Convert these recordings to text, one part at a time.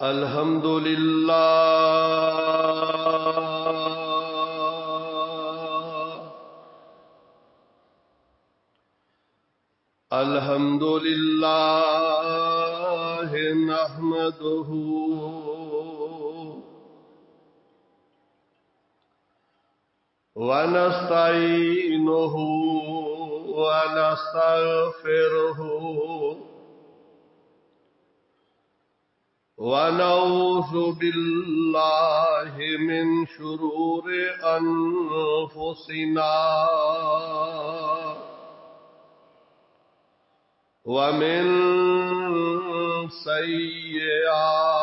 الحمد للہ الحمد للہ نحمده ونستعینه ونستغفره ونعوذ بالله من شرور أنفسنا ومن سيئات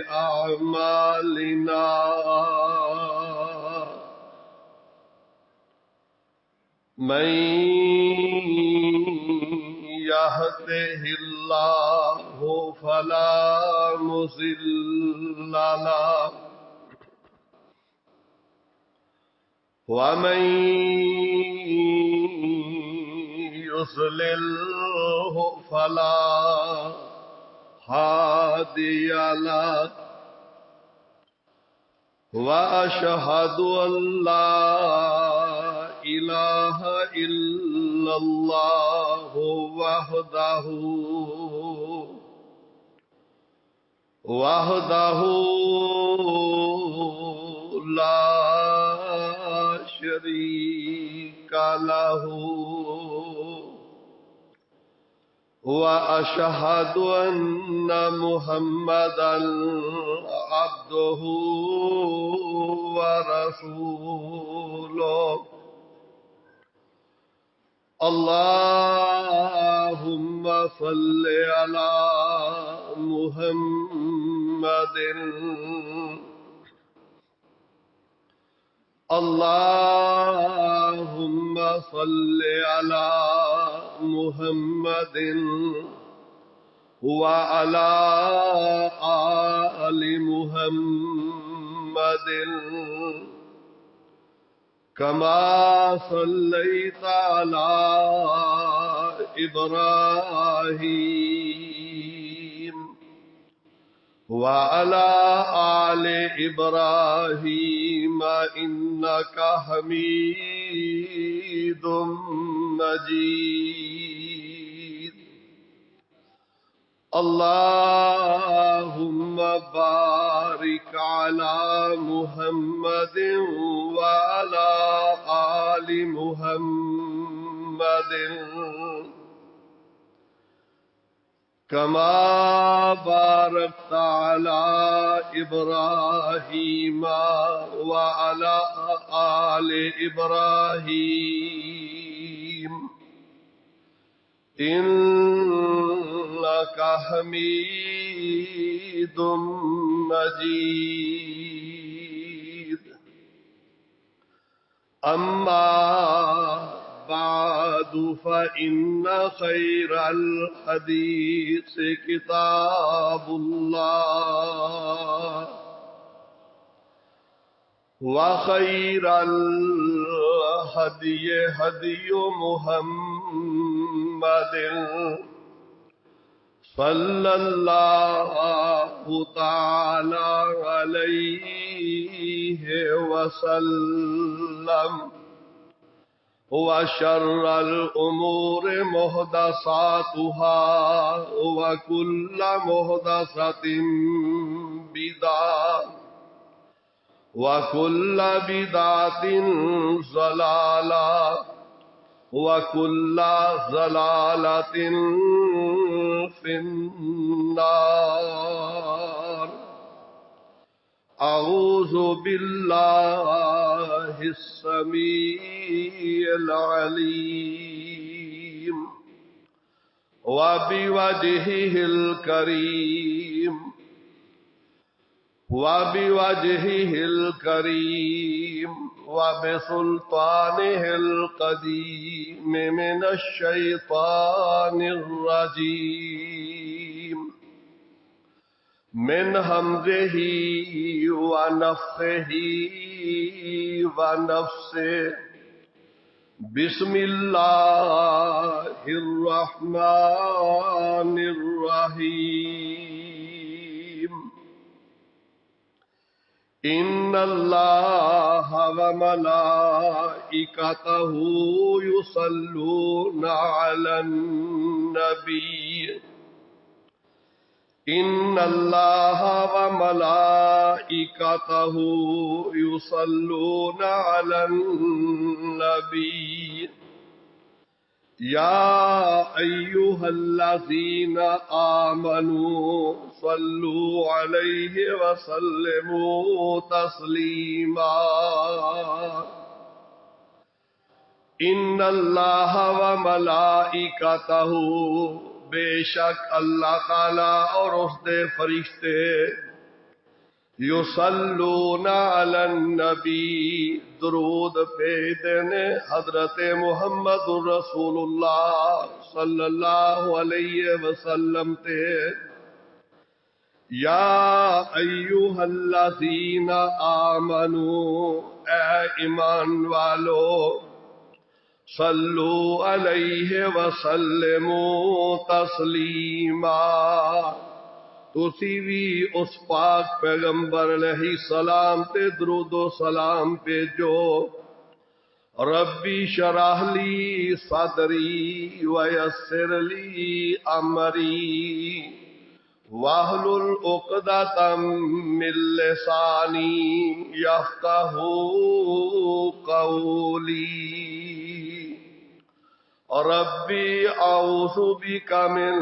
أعمالنا من يهده الله فلا مضل له ومن يضلله فلا هادي له وأشهد أن لا إله إلا الله وحده لا شريك له وأشهد أن محمدا عبده ورسوله اللهم صل على محمد اللهم صل على محمد وعلى آل محمد كما صليت على إبراهيم وعلى آل إبراهيم إنك حميد مجيد اللهم بارك على محمد وعلى آل محمد كما باركت على إبراهيم وعلى آل إبراهيم إنك حميد مجيد أما بعد فإن خير الحديث كتاب الله وخير الهدي هدي محمد صلى الله تعالى عليه وسلم وشر الأمور محدثاتها وكل محدثة بدعة وكل بدعة ضلالة وكل ضلالة في النار أعوذ بالله السميع العليم وبوجهه الكريم وبسلطانه القديم من الشيطان الرجيم من همزه ونفخه ونفسه بسم الله الرحمن الرحيم ان اللہ وملائکتہ یصلون علی النبی ان اللہ وملائکتہ یصلون علی النبی یا ایھا الذین آمنوا صلوا علیہ وسلموا تسلیما ان اللہ وملائکتہ بے شک اللہ تعالی اور اس دے فرشتے یصلون علی النبی درود پیدنے حضرت محمد رسول اللہ صلی اللہ علیہ وسلم تے یا ایھا الذین آمنوا اے ایمان والو صلو علیہ وسلموا تسلیما تسی بھی اس پاک پیغمبر علیہ السلام تے درود و سلام بھیجو ربی شرح لی صدری ویسر لی امری واحلل عقدۃ من لسانی یفقہوا قولی ربی اعوذ بک من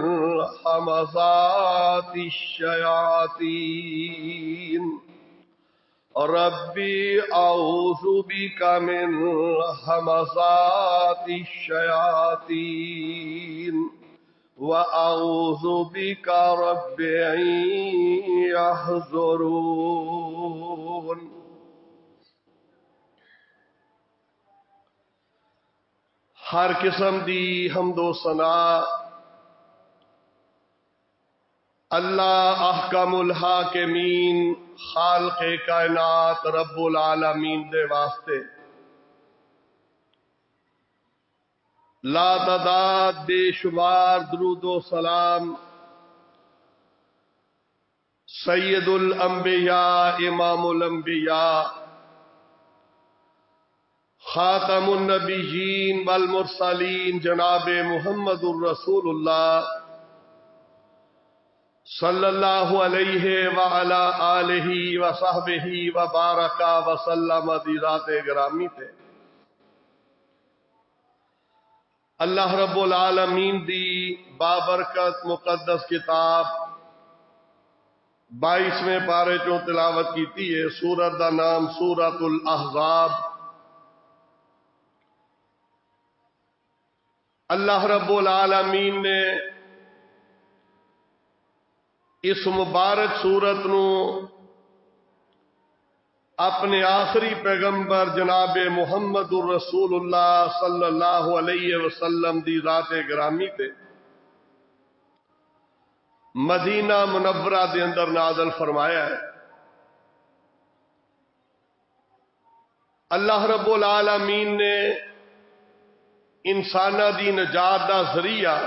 ہمزات الشیاطین ربی اعوذ بک من ہمزات الشیاطین وَأَعُوذُ بِكَ رَبِّ أَن يَحْضُرُونِ ہر قسم دی حمد و ثنا اللہ احکم الحاکمین خالق کائنات رب العالمین دے واسطے لا تعداد بے شمار درود و سلام سید الانبیاء امام الانبیاء خاتم النبیین والمرسلین جناب محمد الرسول اللہ صلی اللہ علیہ وعلا آلہ وصحبہ وبارک وسلم دی ذات گرامی تے اللہ رب العالمین دی بابرکت مقدس کتاب 22ویں پارے چوں تلاوت کیتی ہے سورت دا نام سورت الاحزاب اللہ رب العالمین نے اس مبارک سورت نو اپنے آخری پیغمبر جناب محمد الرسول اللہ صلی اللہ علیہ وسلم دی ذات گرامی تے مدینہ منورہ دے اندر نازل فرمایا ہے اللہ رب العالمین نے انسانہ دی نجات دا ذریعہ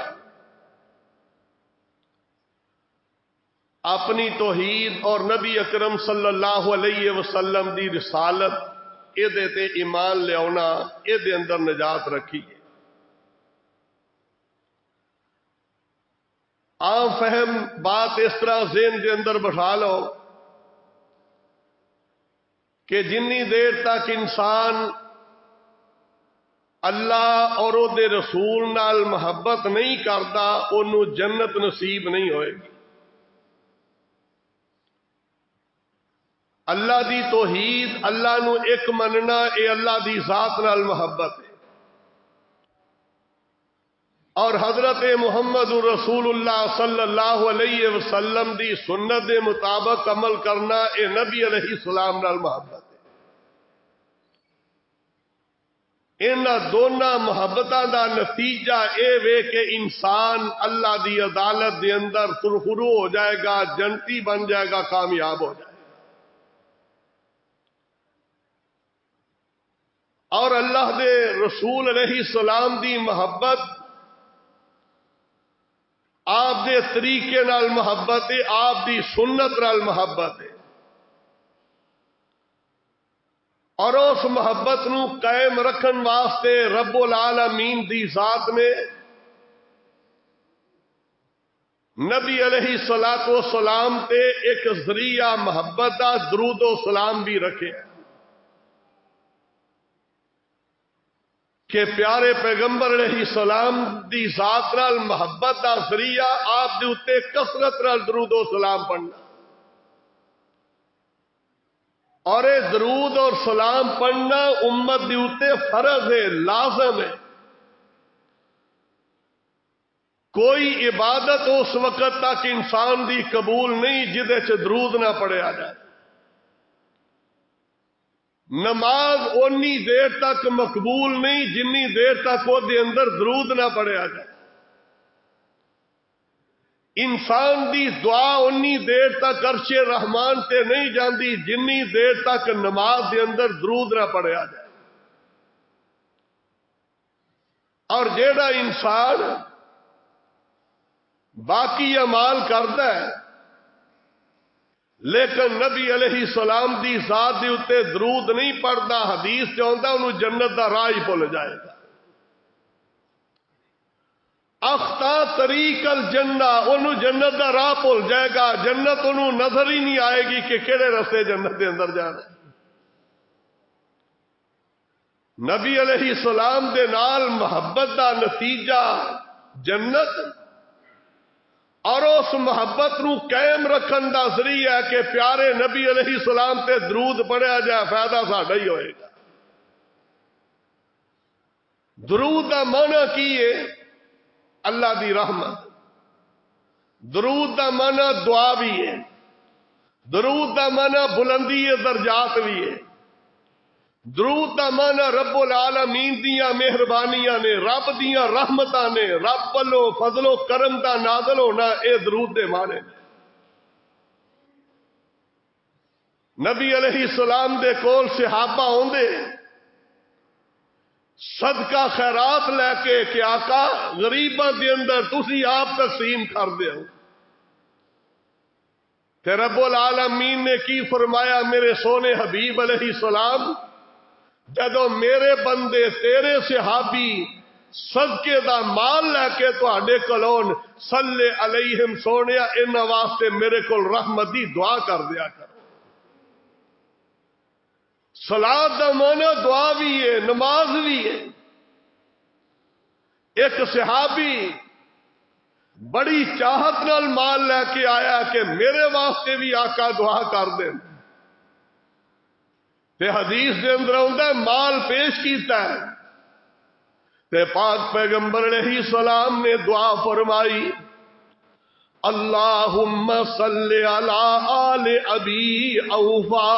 اپنی توحید اور نبی اکرم صلی اللہ علیہ وسلم دی رسالت اے دے تے ایمان لے آنا اے دے اندر نجات رکھی ہے عام فہم بات اس طرح ذہن دے اندر بٹھا لو کہ جنی دیر تک انسان اللہ اور او دے رسول نال محبت نہیں کرتا انہوں جنت نصیب نہیں ہوئے گی اللہ دی توحید اللہ نو ایک مننا اے اللہ دی ذات نال محبت ہے اور حضرت محمد رسول اللہ صلی اللہ علیہ وسلم دی سنت دے مطابق عمل کرنا اے نبی علیہ السلام نال محبت ہے ان دونوں محبتاں دا نتیجہ اے وے کہ انسان اللہ دی عدالت دے اندر سرخرو ہو جائے گا جنتی بن جائے گا کامیاب ہو جائے گا اور اللہ دے رسول علیہ السلام دی محبت آپ دے طریقے نال محبت ہے آپ دی سنت نال محبت ہے اور اس محبت نو قائم رکھن واسطے رب العالمین دی ذات نے نبی علیہ الصلوۃ والسلام تے ایک ذریعہ محبت دا درود و سلام بھی رکھے کہ پیارے پیغمبر علیہ السلام دی ذات نال محبت دا ذریعہ آپ دے اتے کثرت نال درود و سلام پڑھنا، اور اے درود اور سلام پڑھنا امت دے اتے فرض ہے، لازم ہے۔ کوئی عبادت اس وقت تک انسان دی قبول نہیں جدے چ درود نہ پڑھیا جائے، نماز اونی دیر تک مقبول نہیں جنی دیر تک وہ دے اندر درود نہ پڑھیا جائے، انسان دی دعا اونی دیر تک عرش رحمان تے نہیں جاندی جنی دیر تک نماز دے اندر درود نہ پڑھیا جائے۔ اور جیڑا انسان باقی اعمال کرتا ہے لیکن نبی علیہ السلام دی ذات دے اتے درود نہیں پڑھتا، حدیث چاہتا انہوں جنت دا راہ ہی بھول جائے گا۔ اخطا طریق الجنہ، انہوں جنت دا راہ بھول جائے گا، جنت انہوں نظر ہی نہیں آئے گی کہ کیڑے رستے جنت دے اندر جانا ہے۔ نبی علیہ السلام دے نال محبت دا نتیجہ جنت، اور اس محبت نو قائم رکھن دا ذریعہ ہے کہ پیارے نبی علیہ السلام تے درود پڑھیا جائے، فائدہ ساڈا ہی ہوئے گا۔ درود دا معنی کی ہے؟ اللہ دی رحمت۔ درود دا معنی دعا بھی ہے، درود دا معنی بلندی درجات بھی ہے، درود دا معنی رب العالمین دیاں مہربانیاں نے، رب دیاں رحمتاں نے، رب والوں فضل و کرم دا نازل ہونا، اے درود دے معنی۔ نبی علیہ السلام دے کول صحابہ ہوندے صدقہ خیرات لے کے کہ آقا غریباں دے اندر تسی آپ تقسیم کر دیو، کہ رب العالمین نے کی فرمایا میرے سونے حبیب علیہ السلام، جدو میرے بندے تیرے صحابی صدقے دا مال لے کے تواڈے کولوں صلی علیہم سونیا انہاں واسطے میرے کول رحمت دی دعا کر دیا کرو۔ صلاۃ دا معنی دعا بھی ہے، نماز بھی ہے۔ ایک صحابی بڑی چاہت نال مال لے کے آیا کہ میرے واسطے بھی آقا دعا کر دیں، تے حدیث دے اندر آندا ہے مال پیش کیتا ہے تے پاک پیغمبر علیہ السلام نے دعا فرمائی، اللہم صلی علی آل ابی اوفا،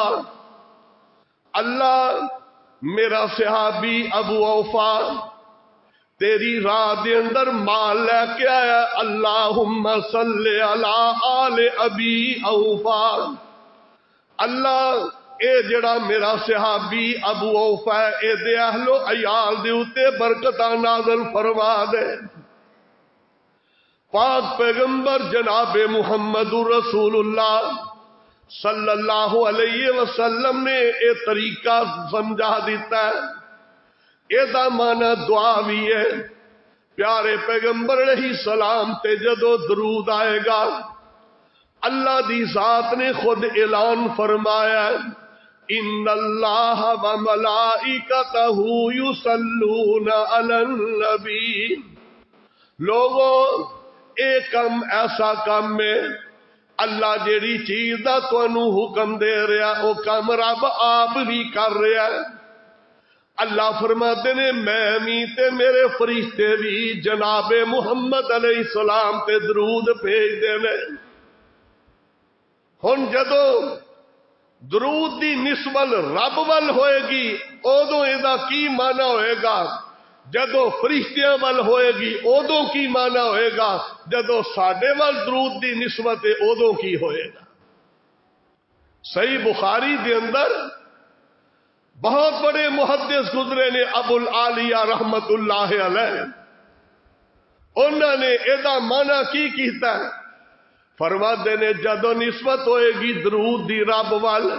اللہ میرا صحابی ابو اوفا تیری راہ دے اندر مال لے کے آیا، اللہم صلی علی آل ابی اوفا، اللہ اے جڑا میرا صحابی ابو اوفا اے دے اہل و عیال دے اتے برکتاں نازل فرما دے۔ پاک پیغمبر جناب محمد رسول اللہ صلی اللہ علیہ وسلم نے اے طریقہ سمجھا دیتا ہے، اے دا معنی دعا بھی ہے۔ پیارے پیغمبر علیہ السلام تے جدو درود آئے گا، اللہ دی ذات نے خود اعلان فرمایا، ان اللہ و ملائکتہ یصلون علی النبی، لوگوں اے کم ایسا کم ہے، اللہ جیڑی چیز دا تانوں حکم دے رہا او کم رب آپ بھی کر رہا ہے۔ اللہ فرماتے نے میں بھی تے میرے فرشتے بھی جناب محمد علیہ السلام تے درود بھیج دینے۔ ہن جدو درود دی نسبت رب ول ہوئے گی ادو یہ کی معنی ہوئے گا، جدو فرشتیاں ول ہوئے گی ادو کی معنی ہوئے گا، جدو ساڈے ول درود دی نسبت ادو کی ہوئے گا۔ صحیح بخاری دے اندر بہت بڑے محدث گزرے نے ابو العالیہ رحمت اللہ علیہ، انہوں نے ایدا معنی کی کیتا ہے، فرماتے نے جدو نسبت ہوئے گی درود دی رب وال،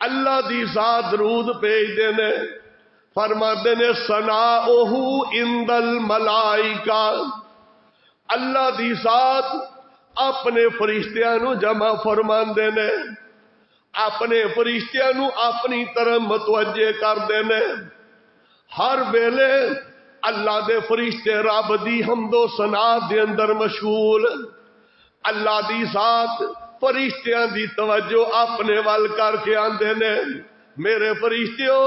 اللہ دی ذات درود بھیجدے نے، فرماندے نے ثناؤہ عند الملائکہ، اللہ دی ذات اپنے فرشتیاں نو جمع فرماندے نے، اپنے فرشتیاں نو اپنی طرف متوجہ کردے نے۔ ہر ویلے اللہ دے فرشتے رب دی حمد و ثنا دے اندر مشغول، اللہ دی ذات فرشتیاں دی توجہ اپنے ول کر کے آندے نے، میرے فرشتیوں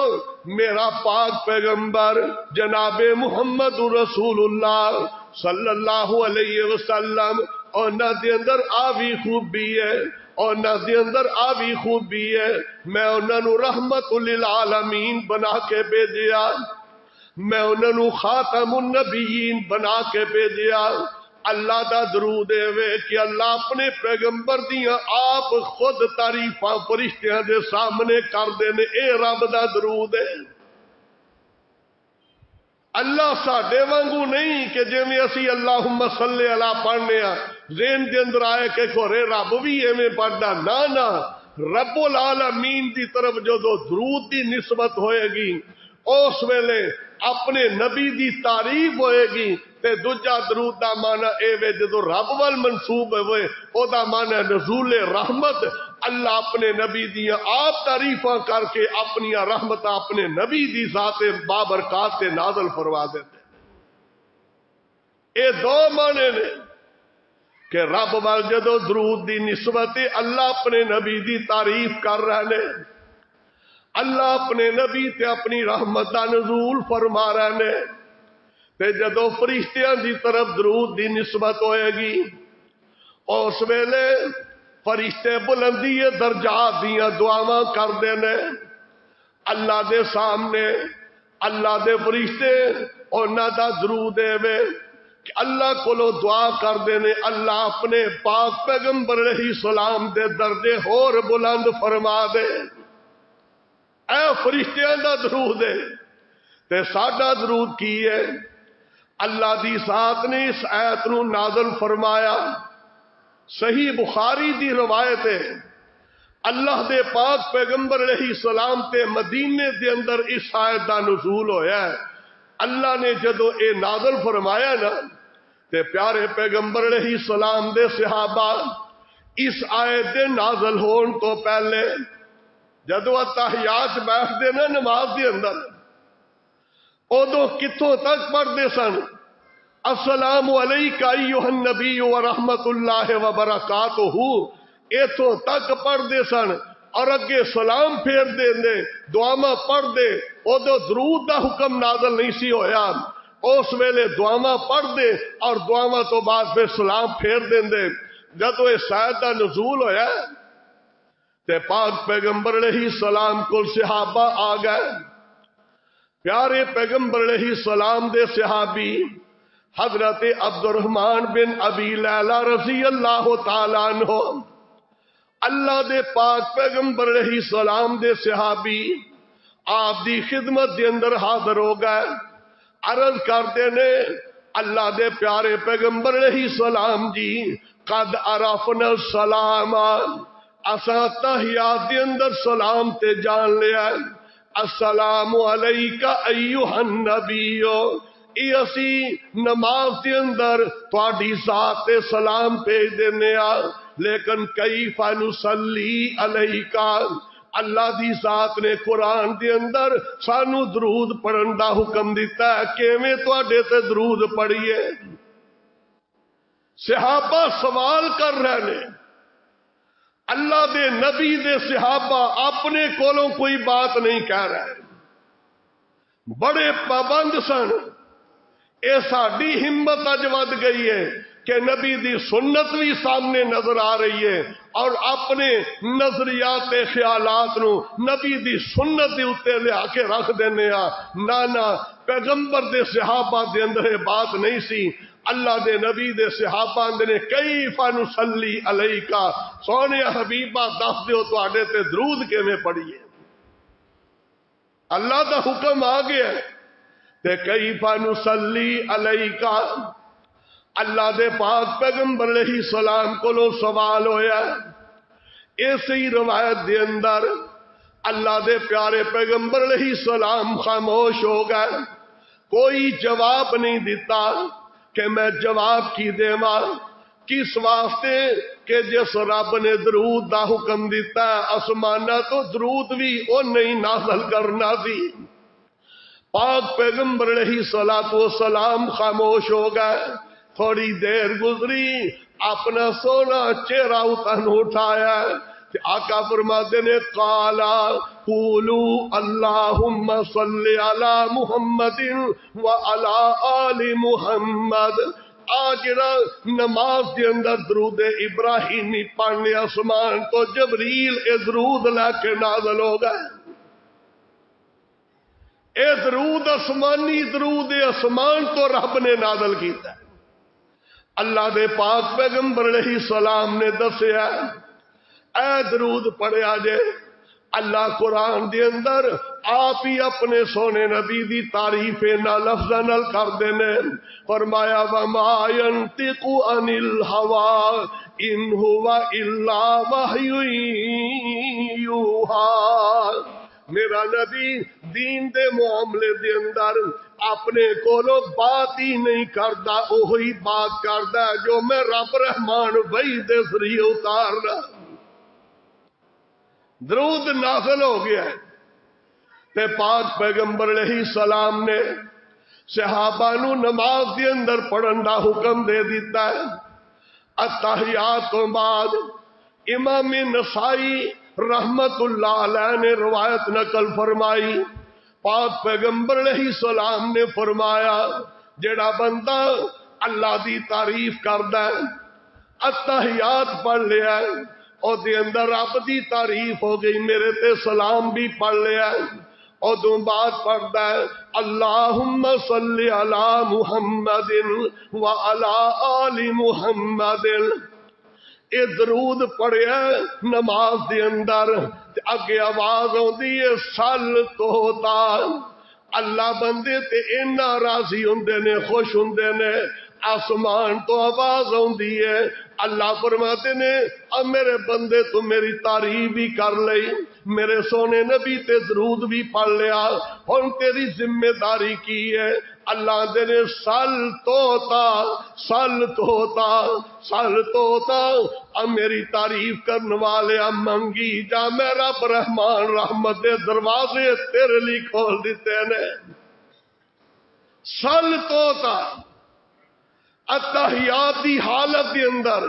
میرا پاک پیغمبر جناب محمد رسول اللہ صلی اللہ علیہ وسلم اور نہ دے اندر آوی خوبی ہے، اور نہ دے اندر آوی خوبی ہے، میں انہاں نو رحمت للعالمین بنا کے بھیجیا، میں انہاں نو خاتم النبیین بنا کے بھیجیا۔ اللہ دا درود ہے کہ اللہ اپنے پیغمبر دیاں آپ خود تعریفاں فرشتیاں دے سامنے کر دے نے، اے رب دا درود ہے۔ اللہ ساڈے وانگو نہیں کہ جویں اسی اللہم صلی علی پڑھنے آ ذہن دے اندر آئے کہ کورے رب بھی ایویں پڑھدا، نہ نہ، رب العالمین دی طرف جدوں درود دی نسبت ہوئے گی اس ویلے اپنے نبی دی تعریف ہوئے گی، تے دوجا درود دا معنی اے وے جدوں رب وال منسوب ہوئے او دا معنی نزول رحمت، اللہ اپنے نبی دیاں آپ تعریفاں کر کے اپنی رحمتاں اپنے نبی دی ذات بابرکات تے نازل فرما دیتے۔ اے دو معنی نے کہ رب وال جدوں درود دی نسبت اللہ اپنے نبی دی تعریف کر رہے نے، اللہ اپنے نبی تے اپنی رحمت دا نزول فرما رہے نے، تے جدوں فرشتیاں دی طرف درود دی نسبت ہوئے گی اس ویلے فرشتے بلندی درجات دیاں دعاواں کردے نے، اللہ دے سامنے اللہ دے فرشتے انہاں دا درود ہے کہ اللہ کولو دعا کردے نے اللہ اپنے پاک پیغمبر علیہ السلام دے درجے ہور بلند فرما دے۔ اے فرشتیاں دا درود ہے تے ساڈا درود کی ہے؟ اللہ دی ذات نے اس آیت نو نازل فرمایا، صحیح بخاری دی روایت ہے، اللہ دے پاک پیغمبر علیہ السلام تے مدینے دے اندر اس آیت دا نزول ہویا ہے۔ اللہ نے جدو اے نازل فرمایا نا تے پیارے پیغمبر علیہ السلام دے صحابہ اس آیت دے نازل ہون تو پہلے جدو تحیات بیٹھ دے نا نماز دے اندر ادو کتوں تک پڑھتے سن؟ السلام علیکہ ایھا النبی ورحمت اللہ وبرکاتہ، ایتھوں تک پڑھتے سن اور اگے سلام پھیر دے دعاواں پڑھ دے، ادو درود دا حکم نازل نہیں سی ہویا، اس ویلے دعاواں پڑھ دے اور دعاواں تو بعد پھر سلام پھیر دے۔ جدو اس آیت دا نزول ہویا تے پاک پیغمبر علیہ السلام کو صحابہ آ گئے، پیارے پیغمبر علیہ السلام دے صحابی حضرت عبد الرحمن بن ابی لیلہ رضی اللہ تعالیٰ عنہ اللہ دے پاک پیغمبر علیہ السلام دے صحابی آپ دی خدمت دے اندر حاضر ہو گئے، عرض کرتے نے اللہ دے پیارے پیغمبر علیہ السلام جی قد عرفنا السلام، اساں تحیات دے اندر سلام تے جان لیا، السلام علیکہ ایھا النبی، اے اسی نماز دے اندر تہاڈی ذات تے سلام بھیج دینے آ، لیکن کیف نصلی علیکہ، اللہ دی ذات نے قرآن دے اندر سانو درود پڑھن دا حکم دیتا ہے، کیویں تہاڈے تے درود پڑھیے؟ صحابہ سوال کر رہے نے، اللہ دے نبی دے صحابہ اپنے کولوں کوئی بات نہیں کہہ رہے، بڑے پابند سن۔ اے ساڈی ہمت اج ود گئی ہے کہ نبی دی سنت بھی سامنے نظر آ رہی ہے اور اپنے نظریات خیالات نو نبی دی سنت دے اوتے لیا کے رکھ دینے آ، نہ پیغمبر دے صحابہ دے اندر بات نہیں سی۔ اللہ دے نبی دے صحابہ نے کیف نصلی علیکہ، سونے حبیبہ دس دیو تواڈے تے درود کیویں پڑھیے؟ اللہ دا حکم آ گیا تے کیف نصلی علیکہ، اللہ دے پاک پیغمبر علیہ السلام کو سوال ہویا، اسی روایت دے اندر اللہ دے پیارے پیغمبر علیہ السلام خاموش ہو گئے، کوئی جواب نہیں دیتا کہ میں جواب کی دیواں، کس واسطے کہ جس رب نے درود دا حکم دیتا ہے آسمانہ تو درود بھی او نہیں نازل کرنا سی۔ پاک پیغمبر علیہ الصلوۃ والسلام خاموش ہو گئے، تھوڑی دیر گزری، اپنا سونا چہرہ اتن اٹھایا، آقا فرماتے نے قالا قولو اللہم صلی علی محمد وعلی آل محمد۔ آجڑا نماز کے اندر درود ابراہیمی پڑھنے آسمان تو جبریل اے درود لے کے نازل ہو گئے۔ اے درود آسمانی درود آسمان تو رب نے نازل کیتا ہے۔ اللہ دے پاک پیغمبر علیہ السلام نے دسیا اے درود پڑھیا جے، اللہ قرآن دے اندر آپ ہی اپنے سونے نبی دی تعریف نہ لفظاں نال کر دینے، فرمایا وما ينطق عن الهوى ان هو الا وحی یوحی۔ میرا نبی دین دے معاملے دے اندر اپنے کولو بات ہی نہیں کردا، وہی بات کردا جو میں رب رحمان وحی دے ذریعے اتارنا۔ درود نازل ہو گیا ہے تے پاک پیغمبر علیہ السلام نے صحابہ نو نماز دے اندر پڑھن دا حکم دے دیتا ہے۔ اتحیات تو بعد امام نسائی رحمت اللہ علیہ نے روایت نقل فرمائی، پاک پیغمبر علیہ السلام نے فرمایا جڑا بندہ اللہ دی تعریف کردا ہے، اتحیات پڑھ لیا ہے، او دے اندر رب دی تعریف ہو گئی، میرے تے سلام بھی پڑھ لیا ہے، او دو بات پڑھدا ہے اللہم صلی علی محمد وعلی آل محمد۔ اے درود پڑھیا نماز دے اندر، اگے آواز ہوندی ہے سل توتا۔ اللہ بندے تے اینا راضی ہوندے نے، خوش ہوندے نے، آسمان تو آواز ہوندی ہے، اللہ فرماتے نے اب میرے بندے تو میری تعریف بھی کر لئی، میرے سونے نبی تے درود بھی پڑھ لیا، ہن تیری ذمہ داری کی ہے؟ اللہ دے نے سل توتا سل توتا سل توتا، اب میری تعریف کرنے والے منگی جا، میں رب رحمان رحمت دے دروازے تیرے لیے کھول دیتے نے۔ سل توتا اتحیات دی حالت دی اندر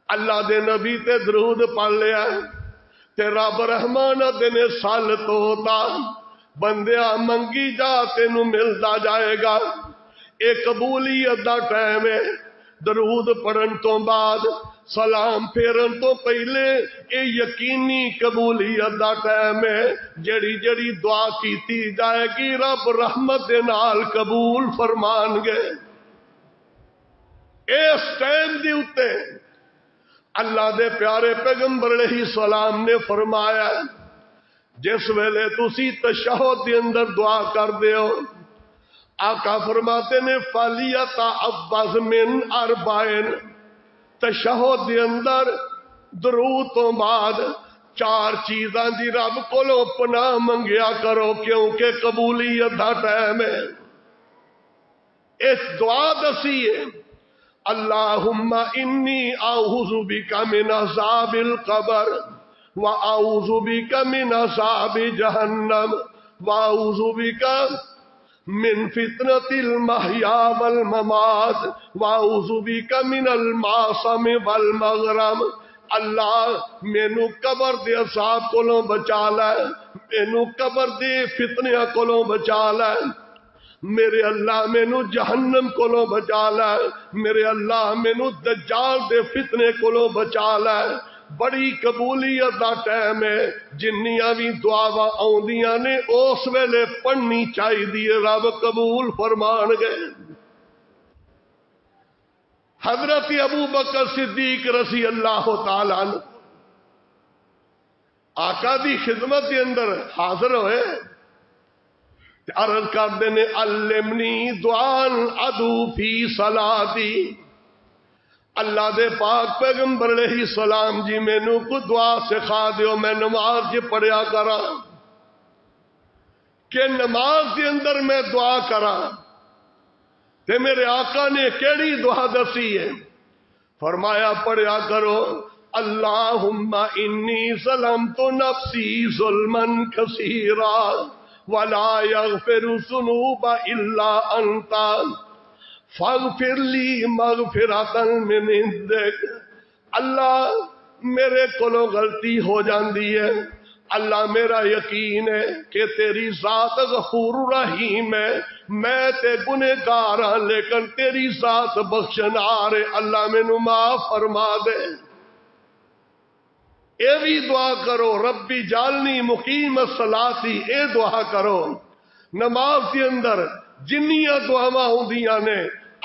اللہ دے نبی تے درود پڑھ لیا تے رب رحمان دے نے سل توتا، بندیا منگی جا تینوں ملدا جائے گا۔ اے قبولیت دا ٹائم ہے، درود پڑھن تو بعد سلام پھیرن تو پہلے اے یقینی قبولیت دا ٹائم ہے، جڑی جڑی دعا کیتی جائے گی رب رحمت دے نال قبول فرمان گے۔ اس ٹائم دی اتے اللہ دے پیارے پیغمبر علیہ السلام نے فرمایا جس ویلے تسی تشہد دے اندر دعا کر دیو، آقا فرماتے نے فَلْيَتَعَوَّذْ مِنْ أَرْبَعٍ، تشہد دے اندر درود تو بعد چار چیزاں دی رب کولو پناہ منگیا کرو، کیونکہ قبولیت دا ٹائم ہے۔ اس دعا دسیے اللہم انی اعوذ بک من عذاب القبر واعوذ بک من عذاب جہنم واعوذ بک من فتنة المحیا والممات واعوذ بک من المعصم والمغرم۔ اللہ مینو قبر دے عذاب کولوں بچا لے، مینو قبر دے فتنیاں کولوں بچا لے، میرے اللہ مینو جہنم کولوں بچا لے، میرے اللہ مینو دجال دے فتنے کولوں بچا لے۔ بڑی قبولیت دا ٹائم ہے، جنیاں بھی دعاواں آوندیاں نے اس ویلے پڑھنی چاہیے، رب قبول فرمان گئے۔ حضرت ابو بکر صدیق رضی اللہ تعالی عنہ آقا دی خدمت کے اندر حاضر ہوئے، عرض کر دینے علمنی دعان ادو فی صلاتی، اللہ دے پاک پیغمبر علیہ السلام جی مینوں کو دعا سکھا دیو میں نماز جی پڑھیا کرا کہ نماز دے اندر میں دعا کرا تے میرے آقا نے کیڑی دعا دسی ہے؟ فرمایا پڑھیا کرو اللہم انی ظلمت نفسی ظلما کثیرا ولا یغفر الذنوب الا انت فاغفر لی مغفرۃ من عندک۔ اللہ میرے کولوں غلطی ہو جاندی ہے، اللہ میرا یقین ہے کہ تیری ذات غفور رحیم ہے، میں تے گنہگار ہاں لیکن تیری ذات بخشنہار ہے، اللہ مینوں معاف فرما دے۔ اے بھی دعا کرو ربی جالنی مقیم الصلاۃ، اے دعا کرو نماز کے اندر جنیاں دعاواں ہوندیاں نے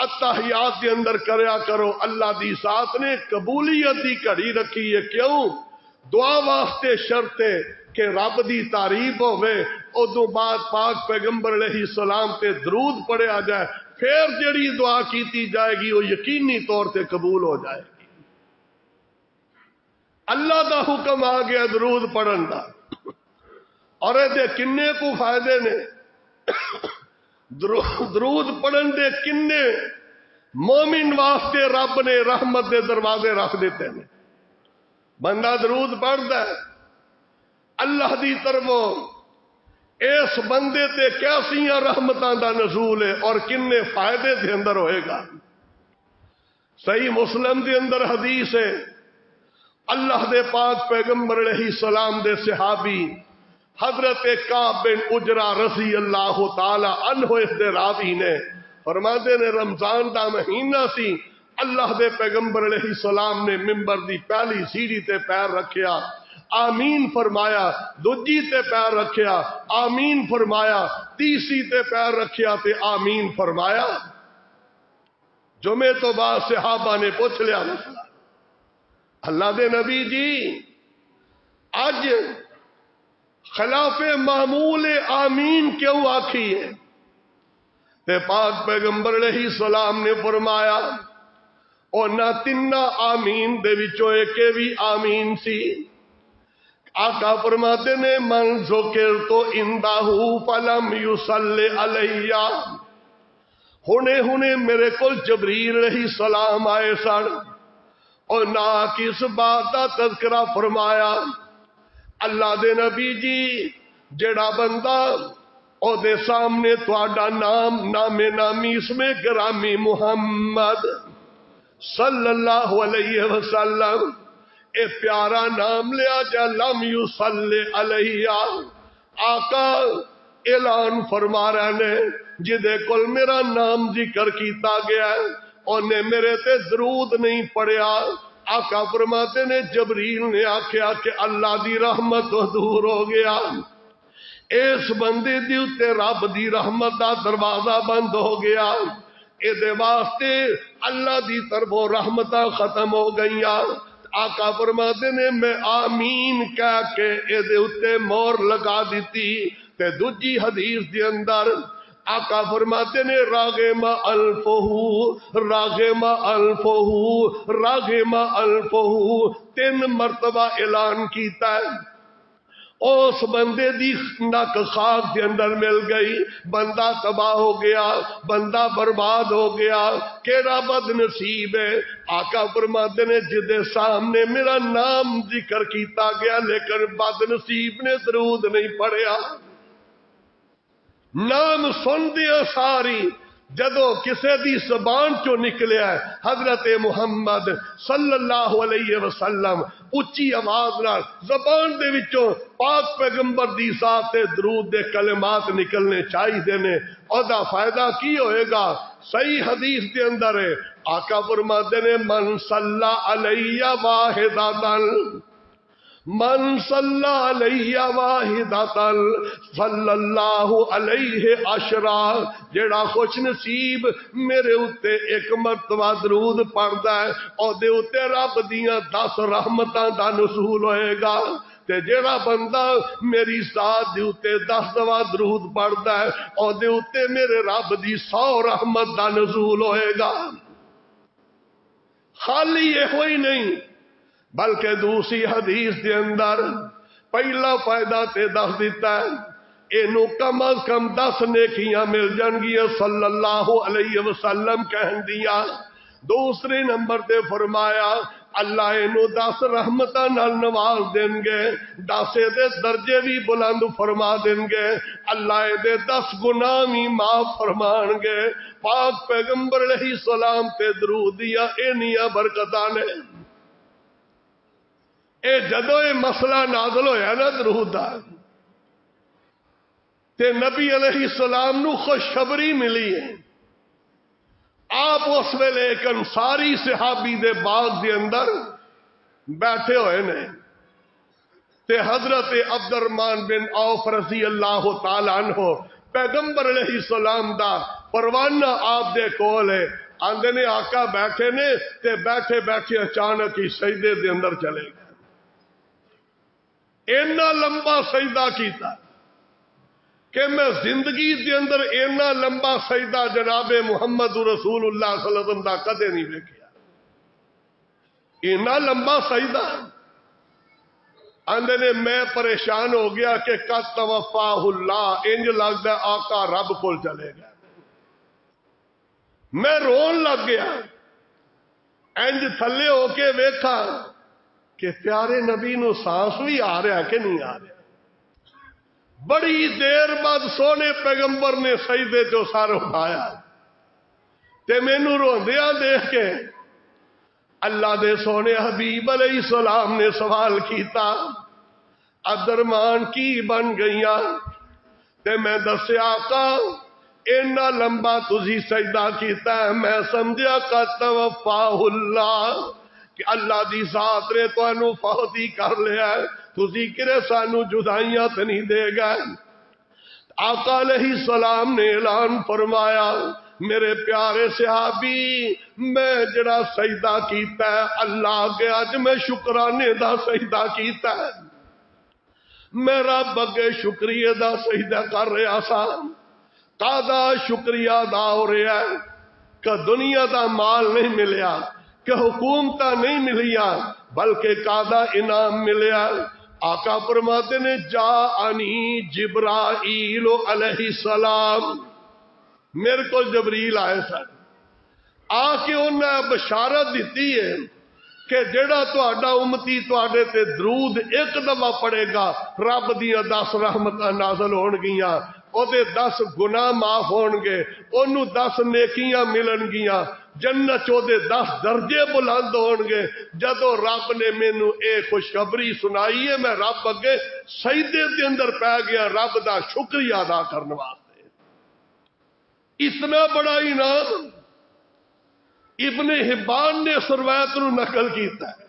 اتحیات کے اندر کریا کرو۔ اللہ دی ذات نے قبولیت دی گھڑی رکھی ہے، کیوں؟ دعا واسطے شرط ہے کہ رب دی تعریف ہوے، ادوں بعد پاک پیغمبر علیہ السلام تے درود پڑھیا جائے، پھر جڑی دعا کیتی جائے گی وہ یقینی طور تے قبول ہو جائے گی۔ اللہ دا حکم آ گیا درود پڑھن دا، اور یہ کنے کو فائدے نے؟ درود پڑھن دے کنے مومن واسطے رب نے رحمت دے دروازے رکھ دیتے ہیں۔ بندہ درود پڑھتا ہے اللہ دی طرفوں اس بندے تے کیسیاں رحمتاں دا نزول ہے اور کنے فائدے دے اندر ہوئے گا۔ صحیح مسلم دے اندر حدیث ہے، اللہ دے پاک پیغمبر علیہ السلام دے صحابی حضرت کعب بن اجرا رضی اللہ تعالی عنہ اس دے راوی نے فرماتے نے رمضان دا مہینہ سی، اللہ دے پیغمبر علیہ السلام نے ممبر دی پہلی سیڑھی تے پیر رکھیا، آمین فرمایا، دوجی تے پیر رکھیا، آمین فرمایا، تیسری تے پیر رکھیا تے آمین فرمایا۔ جمعے تو بعد صحابہ نے پوچھ لیا اللہ دے نبی جی اج خلاف معمول آمین کیوں آکھی ہے؟ تے پاک پیغمبر علیہ السلام نے فرمایا او نہ تینہ آمین دے وچوں ایک بھی آمین سی۔ آقا فرماتے نے من ذکر تو اندہو فلم یصلی علیہ، ہونے میرے کول جبریل علیہ السلام آئے سن اور نہ کس بات کا تذکرہ فرمایا۔ اللہ دے نبی جی جڑا بندہ او دے سامنے تہاڈا نام نام نامی اس میں گرامی محمد صلی اللہ علیہ وسلم اے پیارا نام لیا جا لم یصلی علیہ، آقا اعلان فرما رہے نے جدے کل میرا نام ذکر کیتا گیا ہے انہیں میرے تے درود نہیں پڑھیا۔ آقا فرماتے نے جبریل نے آکھیا کہ اللہ دی رحمت دور ہو گیا، اس بندے دی اتے رب دی رحمت دا دروازہ بند ہو گیا، اے دے واسطے اللہ دی طرفوں رحمتاں ختم ہو گئیاں۔ آقا فرماتے نے میں آمین کہہ کے اے دے اتے مور لگا دیتی۔ تے دوجی حدیث دے اندر آقا فرماتے نے راغم الفہو راغم الفہو راغم الفہو 3 مرتبہ اعلان کیتا ہے۔ اس بندے دی نک خاک کے اندر مل گئی، بندہ تباہ ہو گیا، بندہ برباد ہو گیا، کیڑا بد نصیب ہے۔ آقا فرماتے نے جدے سامنے میرا نام ذکر کیتا گیا لیکن بد نصیب نے درود نہیں پڑھیا۔ نام سن دیا ساری جدو کسے دی زبان چو نکلیا ہے حضرت محمد صلی اللہ علیہ وسلم اچھی آواز نال زبان دے وچوں پاک پیغمبر دی ذات درود دے کلمات نکلنے چاہیے نے، اور دا فائدہ کی ہوئے گا؟ صحیح حدیث دے اندر ہے آقا فرماتے نے من صلی علیہ واحدۃ من صلی علیہ واحدۃ صلی اللہ علیہ عشرہ، جڑا خوش نصیب میرے اتے ایک مرتبہ درود پڑھدا ہے اور دے اتے رب دیاں 10 رحمتاں دا نزول ہوئے گا۔ تے جڑا بندہ میری ذات دے اتے 10 دفعہ درود پڑھدا ہے اور دے اتے میرے رب دی 100 رحمت دا نزول ہوئے گا۔ خالی یہ ہوئی نہیں بلکہ دوسری حدیث دے اندر پہلا فائدہ تے دس دیتا ہے اینو کم از کم 10 نیکیاں مل جان گیا صلی اللہ علیہ وسلم کہن دیا. دوسرے نمبر تے فرمایا اللہ اینو 10 رحمتاں نال نواز دیں گے, 10 دے درجے بھی بلند فرما دیں گے, اللہ دے 10 گناہ بھی معاف فرمان گے. پاک پیغمبر علیہ السلام تے درود دیا اینیاں برکتاں نے. اے جدو یہ مسئلہ نازل ہویا نا درود دا تے نبی علیہ السلام نو خوشخبری ملی ہے. آپ اس ویلے ایک انصاری صحابی دے باغ دے اندر بیٹھے ہوئے نے تے حضرت عبد الرحمن بن عوف رضی اللہ تعالی عنہ پیغمبر علیہ السلام دا پروانہ آپ دے کول ہے. آندے نے آقا بیٹھے نے تے بیٹھے بیٹھے اچانک ہی سجدے دے اندر چلے گئے. اینا لمبا سجدہ کیتا کہ میں زندگی دے اندر اینا لمبا سجدہ جناب محمد رسول اللہ صلی اللہ علیہ وسلم دا کدے نہیں ویکھیا. اینا لمبا سجدہ. آندے نے میں پریشان ہو گیا کہ قد توفاہ اللہ, انج لگدا آقا رب کول چلے گئے. میں رون لگ گیا. انج تھلے ہو کے ویکھا کہ پیارے نبی نو سانس بھی آ رہا کہ نہیں آ رہا. بڑی دیر بعد سونے پیغمبر نے سجدے تو سر اٹھایا تے مینوں روندیاں دیکھ کے اللہ دے سونے حبیب علیہ السلام نے سوال کیتا عبد الرحمن کی بن گئیاں تے میں دسیا آقا اینا لمبا تسی سجدہ کیتا ہے میں سمجھیا کہ توفاہ اللہ کہ اللہ دی ذات نے تانوں فوت ہی کر لیا ہے تسی کرے سانو جدائیاں تے نہیں دے گا. آقا علیہ السلام نے اعلان فرمایا میرے پیارے صحابی میں جڑا سجدہ کیتا ہے اللہ کے اج میں شکرانے دا سجدہ کیتا ہے. میں رب اگے شکریہ دا سجدہ کر رہا سا. کادا شکریہ ادا ہو رہا ہے کہ دنیا دا مال نہیں ملیا کہ حکومت نہیں ملیا بلکہ کادا انعام ملیا. آقا فرماتے نے جاءنی جبرائیل علیہ السلام, میرے کو جبریل آئے سن آ کے انہیں بشارت دیتی ہے کہ جڑا تہاڈا امتی تہاڈے تے درود ایک دفعہ پڑے گا رب دیاں 10 رحمتاں نازل ہون گیاں, او دے 10 گناہ معاف ہون گے, اونوں 10 نیکیاں ملن گیاں, جنت چو دے 10 درجے بلند ہون گے. جدو رب نے مینوں اے خوشخبری سنائی ہے میں رب اگے سجدے دے اندر پہ گیا رب دا شکریہ ادا کرنے واسطے. اتنا بڑا انعام ابن حبان نے روایت نو نقل کیتا ہے.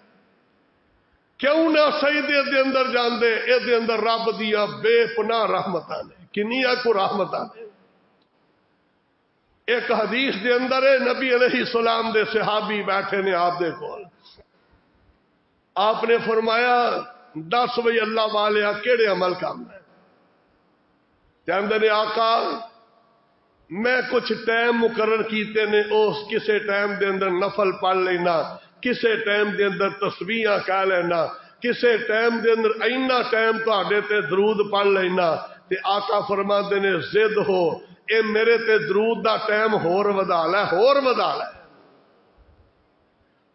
کیوں نہ سجدے دے اندر جاندے اے دے اندر رب دیا بے پناہ رحمتاں نے. کنیاں کو رحمتاں نے. ایک حدیث دے اندر ہے نبی علیہ السلام دے صحابی بیٹھے نے آپ دے کول. آپ نے فرمایا 10 بھئی اللہ والے کیڑے عمل کرنا ہے. کہندے نے آقا میں کچھ ٹائم مقرر کیتے نے اس کسے ٹائم دے اندر نفل پڑھ لینا, کسے ٹائم دے اندر تسبیحاں کہہ لینا, کسے ٹائم دے اندر اینا ٹائم تہاڈے تے درود پڑھ لینا. تے آقا فرماندے نے ضد ہو اے میرے تے درود دا ٹائم ہور ودا لے ہور ودا لے.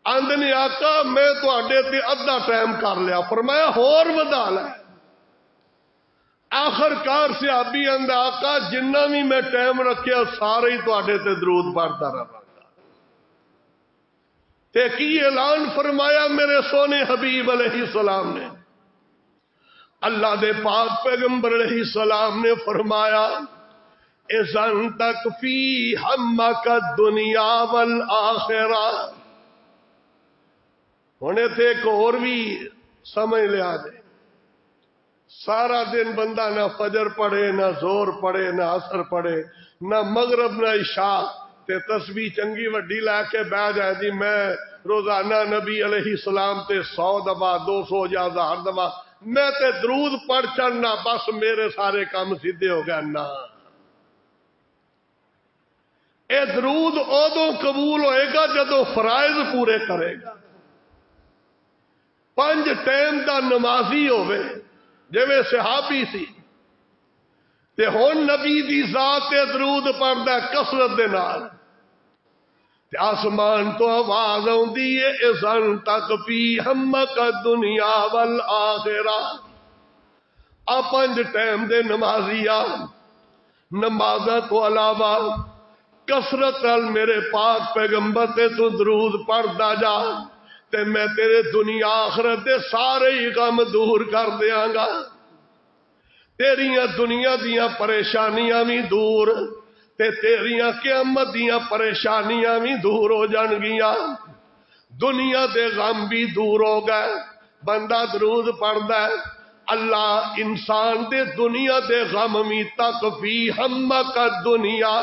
آندے نے آقا میں تہاڈے تے ادھا ٹائم کر لیا. فرمایا ہور ودا لے. آخر کار صحابی آندا آقا جنہ بھی میں ٹائم رکھیا سارے ہی تہاڈے تے درود پڑھدا رہاں گا. تے کی اعلان فرمایا میرے سونے حبیب علیہ السلام نے. اللہ دے پاک پیغمبر علیہ السلام نے فرمایا اذن تکفی ہمک الدنیا والآخرہ. ہونے تھے ایک اور بھی سمجھ لیا دے. سارا دن بندہ نہ فجر پڑھے نہ زور پڑھے نہ عصر پڑھے نہ مغرب نہ عشاء تے تسبیح چنگی وڈی لے کے بہ جائے جی میں روزانہ نبی علیہ السلام تے 100 دفعہ 200 یا 1000 دفعہ میں تے درود پڑھ چڑھنا بس میرے سارے کام سیدھے ہو گئے. نہ اے درود ادو قبول ہوئے گا جدو فرائض پورے کرے گا. 5 ٹائم دا نمازی ہوئے جویں صحابی سی تے ہن نبی دی ذات تے درود پڑھدا کثرت دے نال تے آسمان تو آواز آندی ہے اذن تک فی ہمک دنیا والآخرہ. آ 5 ٹائم دے نمازی آ نمازاں تو علاوہ کثرت نال میرے پاک پیغمبر تے تو درود پڑھدا جا تے میں تیرے دنیا آخرت دے سارے ہی غم دور کر دیاں گا. تیریاں دنیا دیاں پریشانیاں بھی دور تے تیریاں قیامت دیاں پریشانیاں بھی دور ہو جان گیاں. دنیا دے غم بھی دور ہو گئے. بندہ درود پڑھدا ہے اللہ انسان دے دنیا دے غم بھی تکفی ہمک دنیا.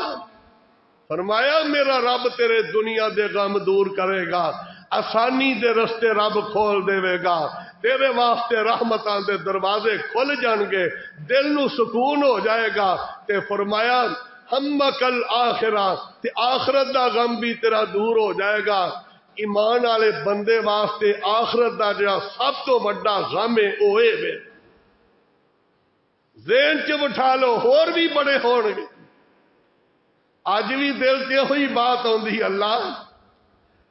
فرمایا میرا رب تیرے دنیا دے غم دور کرے گا. آسانی دے رستے رب کھول دے گا. تیرے واسطے رحمتاں دے دروازے کھل جان گے. دل نو سکون ہو جائے گا. تے فرمایا ہمک الآخرہ تے آخرت دا غم بھی تیرا دور ہو جائے گا. ایمان والے بندے واسطے آخرت دا جڑا سب تو بڑا غم ہے او اے وے. ذہن چ بٹھا لو اور بھی بڑے ہون گے. اج بھی دل تے ہوئی بات آندی اللہ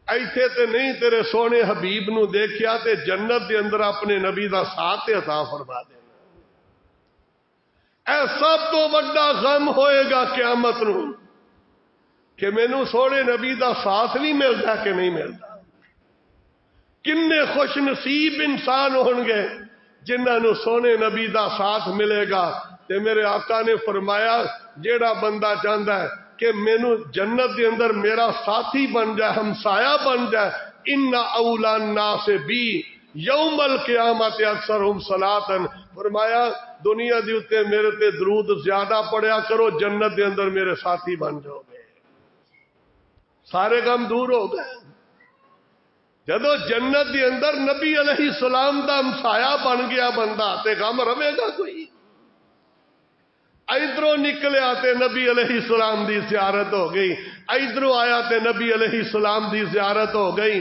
ایتھے تے نہیں تیرے سونے حبیب نو دیکھیا تے جنت دے اندر اپنے نبی دا ساتھ عطا فرما دینا. اے سب تو بڑا غم ہوئے گا قیامت نو کہ مینوں سونے نبی دا ساتھ نہیں ملتا کہ نہیں ملتا. کنے خوش نصیب انسان ہون گے جنہاں نو سونے نبی دا ساتھ ملے گا. تے میرے آقا نے فرمایا جیڑا بندہ چاہندا ہے کہ مینوں جنت دے اندر میرا ساتھی بن جائے ہمسایہ بن جائے ان اولا الناس بی یوم القیامت اکثرہم صلاۃ. فرمایا دنیا دی اتے میرے تے درود زیادہ پڑھیا کرو جنت دے اندر میرے ساتھی بن جاؤ گے. سارے غم دور ہو گئے. جدو جنت دے اندر نبی علیہ السلام دا ہمسایہ بن گیا بندہ تے غم رہے گا کوئی. ادھروں نکلیا تے نبی علیہ السلام دی زیارت ہو گئی. ادھروں آیا تے نبی علیہ السلام دی زیارت ہو گئی.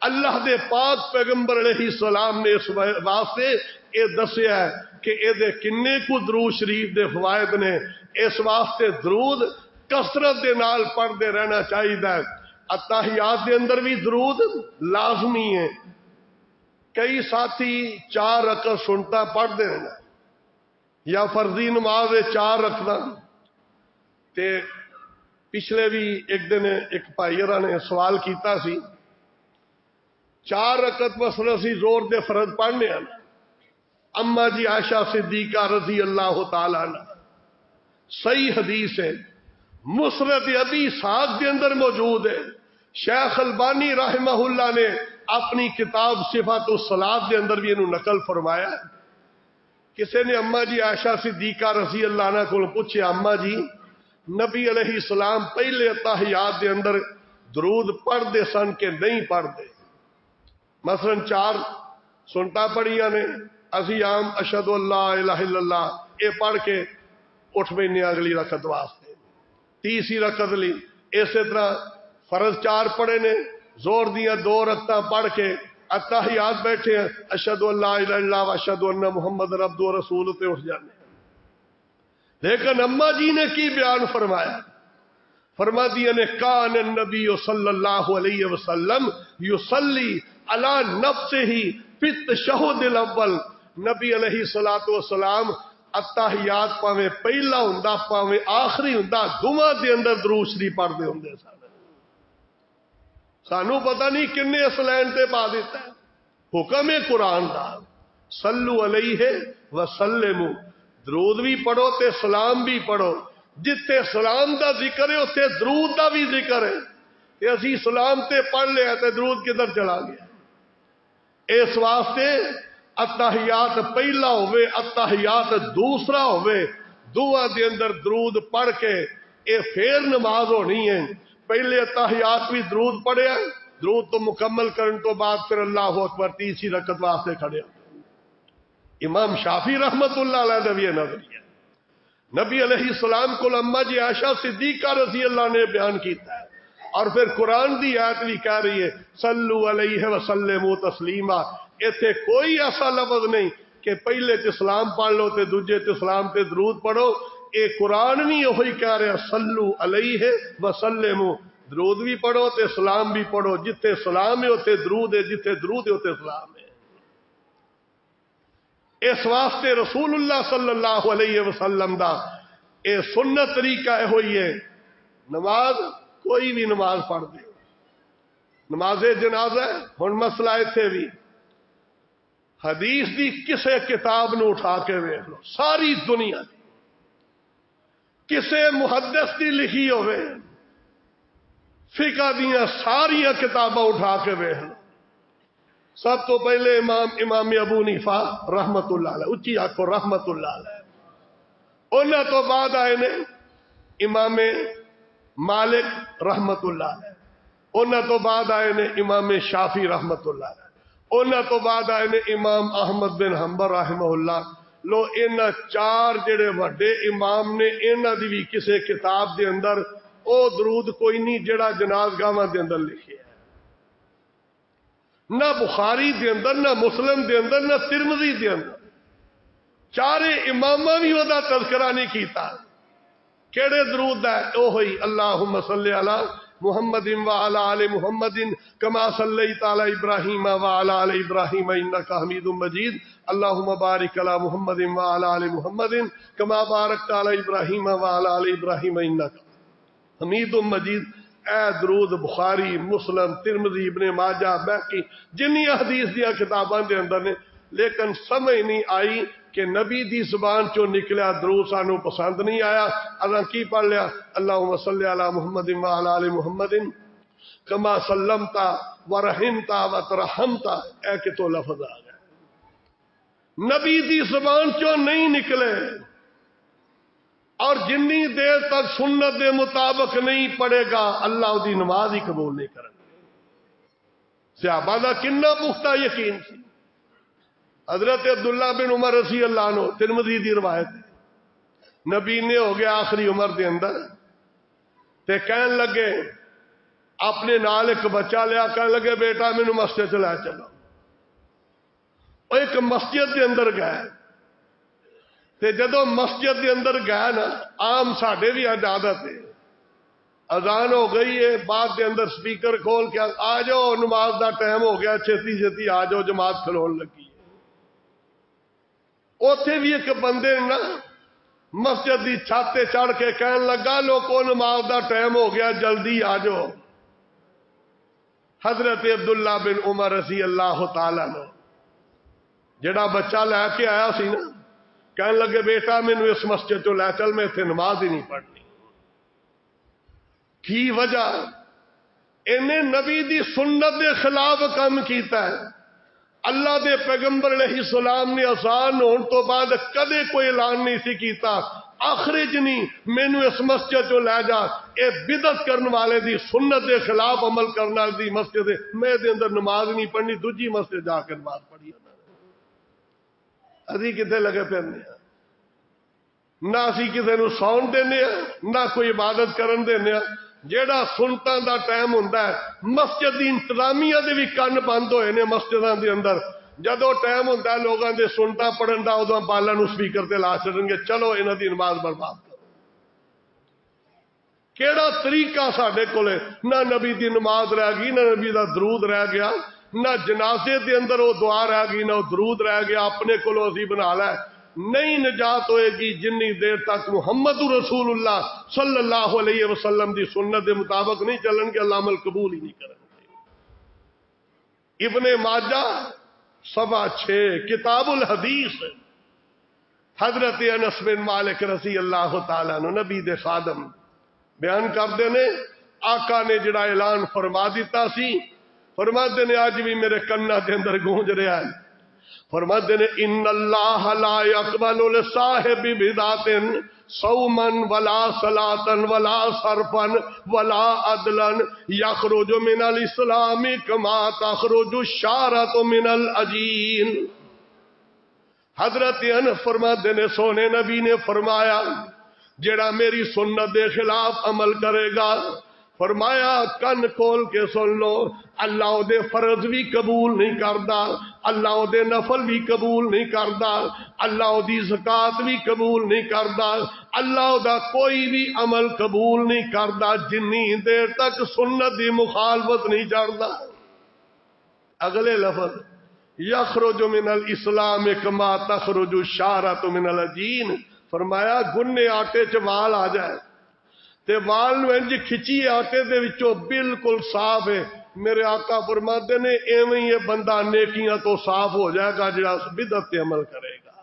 اللہ دے پاک پیغمبر علیہ السلام نے اس واسطے اے دسیا ہے کہ اے دے کنے کو درود شریف دے فوائد نے. اس واسطے درود کثرت دے نال پڑھتے رہنا چاہیے. اتحیات دے اندر بھی درود لازمی ہے. کئی ساتھی 4 رکعت سنتا پڑھتے رہنا یا فرضی نماز 4 رکھنا. تے پچھلے بھی ایک دن ایک بھائی نے سوال کیتا سی 4 رکعت مثلا سی زور دے فرض پڑھنے ہیں. اما جی عائشہ صدیقہ رضی اللہ تعالی عنہ صحیح حدیث ہے مسند ابی اسحاق دے اندر موجود ہے. شیخ البانی رحمہ اللہ نے اپنی کتاب صفات الصلاۃ دے اندر بھی انہوں نقل فرمایا. کسی نے اما جی عائشہ صدیقہ رضی اللہ عنہ کو پوچھا اما جی نبی علیہ السلام پہلے اتحیات دے اندر درود پڑھتے سن کہ نہیں پڑھتے؟ مثلا 4 سنتا پڑھیاں نے اسی عام اشہد اللہ الہ الا اللہ اے پڑھ کے اٹھ بینے اگلی رکعت واسطے. تیسری رکعت لی اسی طرح فرض 4 پڑھے نے زور دیاں 2 رکعتاں پڑھ کے اتحیات بیٹھے ہیں اشہد اللہ الہ الا اللہ و اشہد ان محمد عبدہ و رسول تے اٹھ جانے. لیکن اما جی نے کی بیان فرمایا؟ فرما دیا نے کان النبی صلی اللہ علیہ وسلم یصلی علی نفسہ فی التشہد الاول. نبی علیہ الصلوۃ والسلام اتحیات پاویں پہلا ہوندا پاویں آخری ہوندا دونوں دے اندر درود شریف پڑھدے ہوندے سن. سانو پتہ نہیں کنے اس لائن تے پا دیتا ہے. حکم ہے قرآن دا صلو علیہ وسلموا. درود بھی پڑھو تے سلام بھی پڑھو. جتھے سلام دا ذکر ہے اتنے درود دا بھی ذکر ہے. تے اسی سلام تے پڑھ لیا تے درود کدھر چلا گیا؟ اس واسطے اتحیات پہلا ہوئے اتحیات دوسرا ہوئے دعا دے اندر درود پڑھ کے اے پھر نماز ہونی ہے. پہلے اتحیات بھی درود پڑھیا درود تو مکمل کرن تو بعد پھر اللہ اکبر تیسری رکعت واسطے کھڑے. امام شافعی رحمت اللہ علیہ دا بھی نظریہ نبی علیہ السلام کو اما جی عائشہ صدیقہ رضی اللہ نے بیان کیتا ہے، اور پھر قرآن دی آیت بھی کہہ رہی ہے صلو علیہ وسلموا تسلیما۔ ایتھے کوئی ایسا لفظ نہیں کہ پہلے تے سلام پڑھ لو تے دوجے تے سلام تے درود پڑھو، اے قرآن بھی وہی کہہ رہا صلو علیہ وسلموا، درود بھی پڑھو تے سلام بھی پڑھو، جتھے سلام ہے اوتھے درود ہے، جتھے درود ہے اوتھے سلام ہے۔ اس واسطے رسول اللہ صلی اللہ علیہ وسلم دا اے سنت طریقہ ہے ہوئی ہے، نماز کوئی بھی نماز پڑھ دے، نماز جنازہ ہن مسئلہ ایتھے بھی حدیث دی کسے کتاب نو اٹھا کے ویکھ لو، ساری دنیا دی کسے محدث دی لکھی ہوئے، فقہ دیاں ساری کتاباں اٹھا کے ویکھ لو، سب تو پہلے امام ابو حنیفہ رحمت اللہ علیہ، اچھی آکھو رحمت اللہ علیہ، انہاں تو بعد آئے نے امام مالک رحمت اللہ علیہ، انہاں تو بعد آئے نے امام شافعی رحمت اللہ علیہ، انہاں تو بعد آئے نے امام احمد بن حنبل رحمہ اللہ۔ لو انہاں چار جڑے وڈے امام نے، انہاں دی بھی کسے کتاب دے اندر او درود کوئی نہیں جڑا جنازگاہاں دے اندر لکھے ہے، نہ بخاری دے اندر، نہ مسلم دے اندر، نہ ترمذی دے اندر، چارے اماماں بھی او دا تذکرہ نہیں کیتا۔ کیڑے درود ہے؟ او ہوئی اللہم صلی علی محمد وعلی آل محمد کما صلیت علی ابراہیم وعلی آل ابراہیم انک حمید مجید، اللہم بارک علی محمد وعلی آل محمد کما بارکت علی ابراہیم وعلی آل ابراہیم انک حمید مجید۔ اے درود بخاری، مسلم، ترمذی، ابن ماجہ، بیہقی، جنی حدیث دیا کتاباں دے اندر نے، لیکن سمجھ نہیں آئی کہ نبی دی زبان چو نکلیا درود سانو پسند نہیں آیا، اللہ کی پڑھ لیا اللہم صلی علی محمد وعلی آل محمد کما سلمتا ورحمتا وترحمتا، اے کہ تو لفظ آ گئے، نبی دی زبان چو نہیں نکلے، اور جنی دیر تک سنت دے مطابق نہیں پڑھے گا اللہ دی نماز ہی قبول نہیں کرے گا۔ صحابہ دا کنا پختہ یقین سی۔ حضرت عبداللہ بن عمر رضی اللہ عنہ، ترمذی دی روایت ہے، نبی نے ہو گیا آخری عمر دے اندر تے کہن لگے اپنے نال ایک بچہ لیا، کہن لگے بیٹا مینوں مسجد چلا چلو، ایک مسجد دے اندر گئے تے جدو مسجد دے اندر گئے نا، عام ساڈے بھی اج عادت ہے، اذان ہو گئی ہے، بعد دے اندر سپیکر کھول کے آ جاؤ نماز دا ٹائم ہو گیا، چھتی چھتی آ جاؤ جماعت کھلون لگی ہے۔ اوتھے بھی ایک بندے نا مسجد دی چھت تے چڑھ کے کہن لگا لوکو نماز دا ٹائم ہو گیا جلدی آ جاؤ۔ حضرت عبداللہ بن عمر رضی اللہ تعالیٰ عنہ جڑا بچہ لے کے آیا سی نا، کہنے لگے بیٹا مینوں اس مسجد چوں لے چل، میں اتنے نماز ہی نہیں پڑھنی۔ کی وجہ؟ انہیں نبی دی سنت دے خلاف کام کیتا ہے۔ اللہ دے پیغمبر علیہ السلام نے اذان ہون تو بعد کدے کوئی اعلان نہیں سی کیتا اخرج نہیں مینوں اس مسجد چوں لے جا، اے بدعت کرن والے دی سنت دے خلاف عمل کرنا دی مسجد ہے، میں دے اندر نماز نہیں پڑھنی، دوجی مسجد جا کے نماز پڑھی۔ اسی کتے لگے پھرنے ہیں، نہ اسی کسی نو سون دینے ہیں، نہ کوئی عبادت کرن دینے ہیں۔ جیڑا سنتاں دا ٹائم ہوندا ہے، مسجد دی انتظامیہ دے بھی کن بند ہوئے نے مسجداں دے اندر، جدو ٹائم ہوندا ہے لوگاں دے سنتاں پڑھن دا ادوں بالاں نو سپیکر تے لا چھڈن گے، چلو انہاں دی نماز برباد کرو۔ کیڑا طریقہ ساڈے کولے؟ نہ نبی دی نماز رہ گئی، نہ نبی دا درود رہ گیا، نہ جنازے دے اندر وہ دعا رہ گئی، نہ درود رہ گیا، اپنے کولو اسی بنا لے۔ نہیں نجات ہوئے گی جنی دیر تک محمد رسول اللہ صلی اللہ علیہ وسلم دی سنت دے مطابق نہیں چلن گے، اللہ عمل قبول ہی نہیں کریں گے۔ ابن ماجہ 6.5 کتاب الحدیث، حضرت انس بن مالک رضی اللہ تعالیٰ عنہ نبی دے خادم بیان کردے نے، آقا نے جڑا اعلان فرما دیتا سی، فرماتے نے آج بھی میرے کنا دے اندر گونج رہا ہے، فرماتے نے ان اللہ لا یقبل لصاحب بدعت صوما ولا صلاة ولا صرفا ولا عدلا یخرج من الاسلام کما تخرج الشارة من العجین۔ حضرت انس فرماتے نے سونے نبی نے فرمایا جڑا میری سنت دے خلاف عمل کرے گا، فرمایا کن کھول کے سن لو، اللہ دے فرض بھی قبول نہیں کردا، اللہ دے نفل بھی قبول نہیں کردا، اللہ دی زکات بھی قبول نہیں کردا، اللہ دا کوئی بھی عمل قبول نہیں کردا جنی دیر تک سنت دی مخالفت نہیں کردا۔ اگلے لفظ یخرج من الاسلام کما تخرج الشعرۃ من العجین، فرمایا گنے آٹے چ وال آ جائے تے وال نو انج کھچی آٹے دے وچوں بالکل صاف ہے، میرے آقا فرماتے نے ایویں یہ بندہ نیکیاں تو صاف ہو جائے گا جڑا بدعت تے عمل کرے گا۔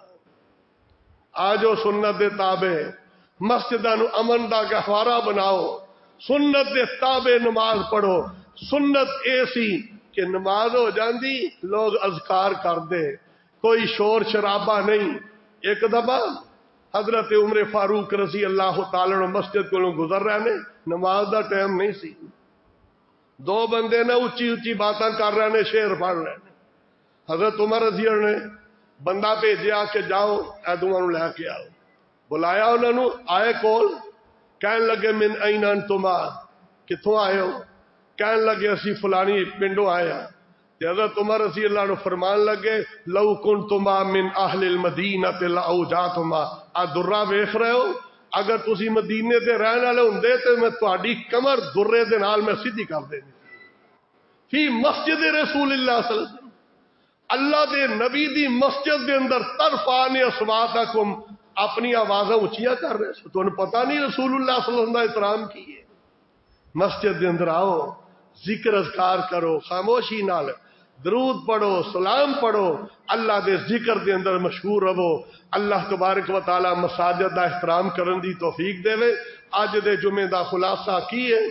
آجو سنت دے تابع مسجداں نو امن دا گہوارہ بناؤ، سنت دے تابع نماز پڑھو۔ سنت ایسی کہ نماز ہو جاندی لوگ اذکار کر دے، کوئی شور شرابہ نہیں۔ ایک دفعہ حضرت عمر فاروق رضی اللہ تعالی عنہ مسجد کو گزر رہے نے، نماز دا ٹائم نہیں سی، دو بندے نے اچھی اچھی باتاں کر رہے نے، شعر پڑھ رہے نے۔ حضرت عمر رضی اللہ نے بندہ بھیجیا کہ جاؤ اے دوواں نو لے کے آؤ، بلایا انہوں نے، آئے کول، کہن لگے من این انتما، کتھوں آئے ہو؟ کہن لگے اسی فلانی پنڈوں آئے ہیں۔ حضرت عمر رضی اللہ عنہ فرمان لگے لو کنتما من اہل المدینہ لاوجعتما، آ درہ ویکھ رہے ہو، اگر تسی مدینے دے رہن والے ہوندے تے میں تہاڈی کمر درے دے نال میں سیدھی کر دینی فی مسجد رسول اللہ صلی اللہ علیہ وسلم، اللہ دے نبی دی مسجد دے اندر ترفعون اصواتکم، اپنی آوازاں اونچیاں کر رہے سو، تانوں پتہ نہیں رسول اللہ صلی اللہ علیہ وسلم دا احترام کی ہے۔ مسجد دے اندر آؤ، ذکر اذکار کرو، خاموشی نال درود پڑھو، سلام پڑھو، اللہ دے ذکر دے اندر مشغول رہو۔ اللہ تبارک و تعالی مساجد دا احترام کرن دی توفیق دے۔ اج دے جمعے دا خلاصہ کی ہے؟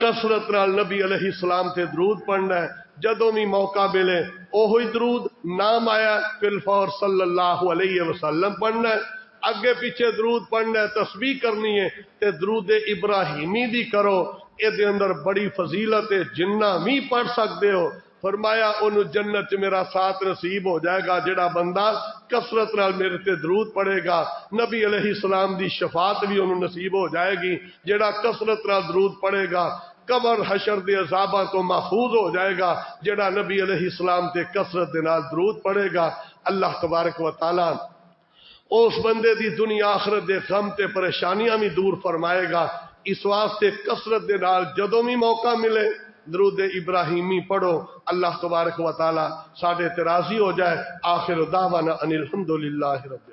کثرت نال نبی علیہ السلام تے درود پڑھنا ہے، جدوں بھی موقع ملے اوہی درود، نام آیا بالفور صلی اللہ علیہ وسلم پڑھنا ہے، اگے پیچھے درود پڑھنا ہے، تسبیح کرنی ہے تے درود ابراہیمی دی کرو، اے دے اندر بڑی فضیلت ہے، جنہ بھی پڑھ سکتے ہو۔ فرمایا انہوں جنت میرا ساتھ نصیب ہو جائے گا جڑا بندہ کثرت نال میرے تے درود پڑھے گا، نبی علیہ السلام دی شفاعت بھی انہوں نصیب ہو جائے گی، جڑا کثرت نال درود پڑھے گا قبر حشر دے عذاباں تو محفوظ ہو جائے گا، جڑا نبی علیہ السلام تے کثرت دے نال درود پڑھے گا۔ اللہ تبارک و تعالی اس بندے دی دنیا آخرت دے غم تے پریشانیاں بھی دور فرمائے گا۔ اس واسطے کثرت دے نال جدوں بھی موقع ملے درود ابراہیمی پڑھو، اللہ تبارک و تعالی ساڈے تے راضی ہو جائے۔ آخر دعوانا ان الحمدللہ رب